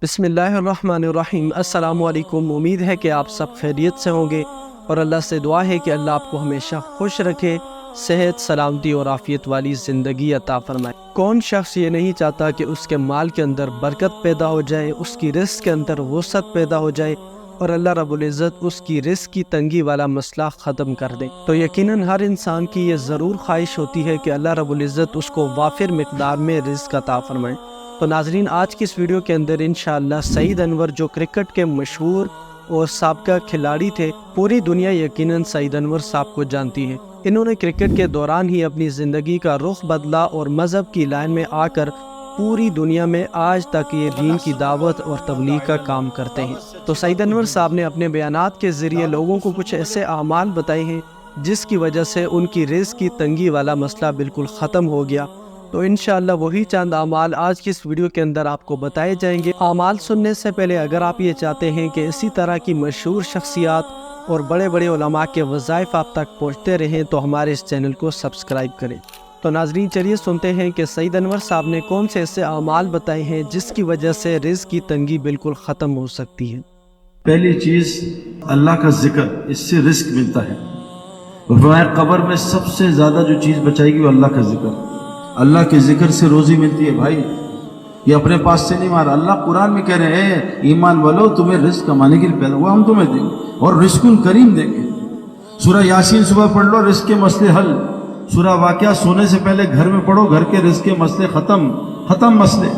बिस्मिल्लाहिर्रहमानिर्रहीम। अस्सलाम वालेकुम। उम्मीद है कि आप सब खैरियत से होंगे और अल्लाह से दुआ है कि अल्लाह आपको हमेशा खुश रखे, सेहत, सलामती और आफियत वाली ज़िंदगी अता फरमाए। कौन शख्स ये नहीं चाहता कि उसके माल के अंदर बरकत पैदा हो जाए, उसकी रिस्क के अंदर वसअत पैदा हो जाए और अल्लाह रब्बुल इज़्ज़त उसकी रिस्क की तंगी वाला मसला ख़त्म कर दे। तो यकीनन हर इंसान की ये ज़रूर ख्वाहिश होती है कि अल्लाह रब्बुल इज़्ज़त उसको वाफिर मिक़दार में रिस्क अता फरमाए। तो नाज़रीन, आज की इस वीडियो के अंदर इंशाअल्लाह सईद अनवर, जो क्रिकेट के मशहूर और साबका खिलाड़ी थे, पूरी दुनिया यकीनन सईद अनवर साहब को जानती है। इन्होंने क्रिकेट के दौरान ही अपनी ज़िंदगी का रुख बदला और मज़हब की लाइन में आकर पूरी दुनिया में आज तक ये दीन की दावत और तबलीग का काम करते हैं। तो सईद अनवर साहब ने अपने बयानात के ज़रिए लोगों को कुछ ऐसे आमाल बताए हैं जिसकी वजह से उनकी रिज़्क की तंगी वाला मसला बिल्कुल ख़त्म हो गया। तो इंशाअल्लाह वही चंद आमाल आज की इस वीडियो के अंदर आपको बताए जाएंगे। आमाल सुनने से पहले अगर आप ये चाहते हैं कि इसी तरह की मशहूर शख्सियात और बड़े बड़े उलमा के वज़ाइफ आप तक पहुँचते रहें तो हमारे इस चैनल को सब्सक्राइब करें। तो नाज़रीन, चलिए सुनते हैं कि सईद अनवर साहब ने कौन से ऐसे आमाल बताए हैं जिसकी वजह से रिज़्क की तंगी बिल्कुल ख़त्म हो सकती है। पहली चीज़ अल्लाह का जिक्र, इससे रिस्क मिलता है। कब्र में सबसे ज़्यादा जो चीज़ बचाएगी वो अल्लाह का जिक्र। अल्लाह के जिक्र से रोज़ी मिलती है भाई, ये अपने पास से नहीं मारा। अल्लाह कुरान में कह रहे हैं ईमान वालों, तुम्हें रिस्क कमाने के लिए पैदा हुआ, हम तुम्हें देंगे और रिस्कुल करीम देंगे। सूरह यासीन सुबह पढ़ लो, रिस्क के मसले हल। सूरह वाक़िया सोने से पहले घर में पढ़ो, घर के रिस्क के मसले ख़त्म मसले।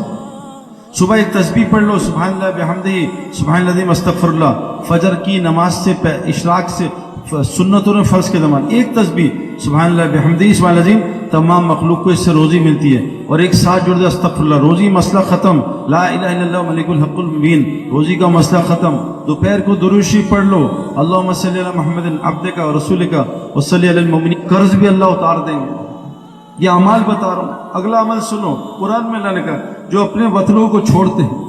सुबह एक तस्बीह पढ़ लो, सुभानअल्लाह बिहम्दिही सुभानअल्लाज़ीम अस्तगफिरुल्लाह। फजर की नमाज से इशराक से सुन्नतों ने फ़र्ज के ज़मान एक तस्बीह सुभानअल्लाह बिहम्दिही सुभानअल्लाज़ीम, तमाम मखलूक को इससे रोज़ी मिलती है। और एक साथ जुड़ दे अस्तगफिरुल्लाह, रोज़ी मसला ख़त्म। ला इलाहा इल्लल्लाह मलिकुल हक़्क़ुल मुबीन, रोज़ी का मसला ख़त्म। दोपहर को दुरूद शरीफ पढ़ लो, अल्लाहुम्मा सल्लि अला मुहम्मदिन अब्दिका व रसूलिका व सल्लि अलल मुमिनीन, कर्ज भी अल्लाह उतार देंगे। ये अमाल बता रहा हूँ। अगला अमल सुनो, कुरान में अल्लाह ने कहा जो अपने वतनों को छोड़ते हैं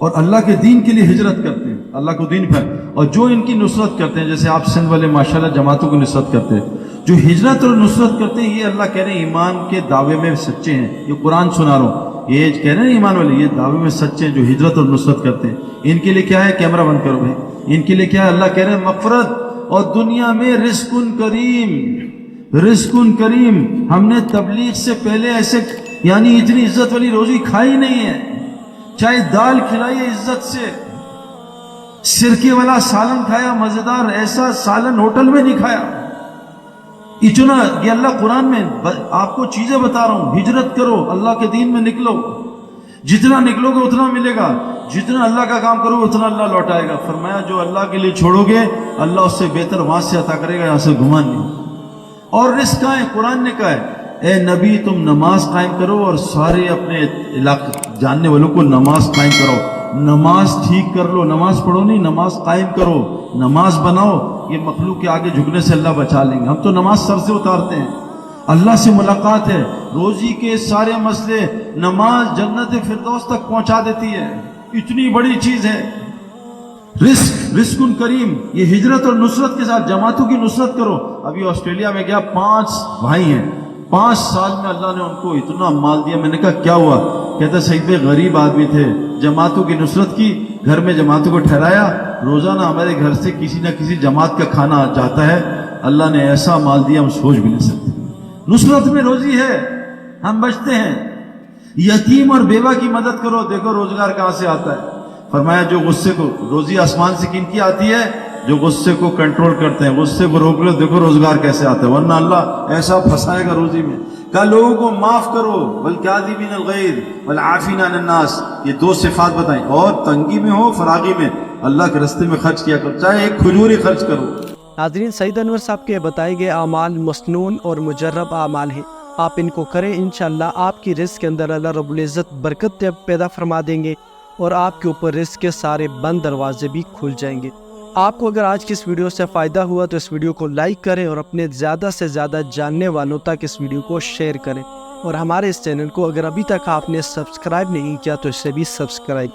और अल्लाह के दीन के लिए हिजरत करते हैं, अल्लाह को दीन पर, और जो इनकी नुसरत करते हैं, जैसे आप सिंध वाले माशाल्लाह जमातों की नुसरत करते हैं, जो हिजरत और नुसरत करते हैं, ये अल्लाह कह रहे हैं ईमान के दावे में सच्चे हैं। ये कुरान सुना रहा हूँ, ये कह रहे हैं ईमान वाले ये दावे में सच्चे हैं जो हिजरत और नुसरत करते हैं। इनके लिए क्या है, कैमरा बंद करो भाई, इनके लिए क्या है, अल्लाह कह रहे हैं मग़फ़िरत और दुनिया में रिज़्क़ुन करीम। रिज़्क़ुन करीम, हमने तबलीग से पहले ऐसे यानी इतनी इज्जत वाली रोजी खाई नहीं है। चाहे दाल खिलाइए इज्जत से, सिरके वाला सालन खाया मजेदार, ऐसा सालन होटल में नहीं खाया। इतना ये अल्लाह कुरान में आपको चीजें बता रहा हूं। हिजरत करो, अल्लाह के दीन में निकलो, जितना निकलोगे उतना मिलेगा, जितना अल्लाह का काम करोगे उतना अल्लाह लौटाएगा। फरमाया जो अल्लाह के लिए छोड़ोगे अल्लाह उससे बेहतर वहां से अता करेगा, यहां से घुमा नहीं। और रिस्क का है, कुरान ने कहा है ए नबी तुम नमाज कायम करो और सारे अपने इलाके जानने वालों को नमाज कायम करो। नमाज ठीक कर लो, नमाज पढ़ो नहीं, नमाज कायम करो, नमाज बनाओ। ये मखलूक के आगे झुकने से अल्लाह बचा लेंगे। हम तो नमाज सर से उतारते हैं, अल्लाह से मुलाकात है, रोजी के सारे मसले, नमाज जन्नत फिरदौस तक पहुंचा देती है। इतनी बड़ी चीज है रिस्कुन करीम। ये हिजरत और नुसरत के साथ जमातों की नुसरत करो। अभी ऑस्ट्रेलिया में गया, 5 भाई हैं, 5 साल में अल्लाह ने उनको इतना माल दिया। मैंने कहा क्या हुआ, कहता सईद भाई गरीब आदमी थे, जमातों की नुसरत की, घर में जमातों को ठहराया, रोजाना हमारे घर से किसी न किसी जमात का खाना जाता है। अल्लाह ने ऐसा माल दिया हम सोच भी नहीं सकते। नुसरत में रोजी है, हम बचते हैं। यतीम और बेवा की मदद करो, देखो रोजगार कहां से आता है। फरमाया जो गुस्से को, रोजी आसमान से किनकी आती है, जो गुस्से को कंट्रोल करते हैं, गुस्से को रोक लो, देखो रोजगार कैसे आता है, वरना अल्लाह ऐसा फंसाएगा रोजी में। कहा लोगों को माफ करो, बल काज़िमीनल गैज़ वल आफ़ीना अनिन नास, ये 2 सिफात बताई। और तंगी में हो फरागी में अल्लाह के रास्ते में खर्च किया करो, चाहे एक खजूर ही खर्च करो। नाज़रीन, सईद अनवर साहब के बताए गए आमाल मसनून और मुजर्रब आमाल हैं। आप इनको करें, इंशाअल्लाह आपकी रिज़्क के अंदर अल्लाह रब्बुल इज़्ज़त बरकत पैदा फरमा देंगे और आपके ऊपर रिज़्क के सारे बंद दरवाजे भी खुल जाएंगे। आपको अगर आज की इस वीडियो से फ़ायदा हुआ तो इस वीडियो को लाइक करें और अपने ज़्यादा से ज़्यादा जानने वालों तक इस वीडियो को शेयर करें। और हमारे इस चैनल को अगर अभी तक आपने सब्सक्राइब नहीं किया तो इसे भी सब्सक्राइब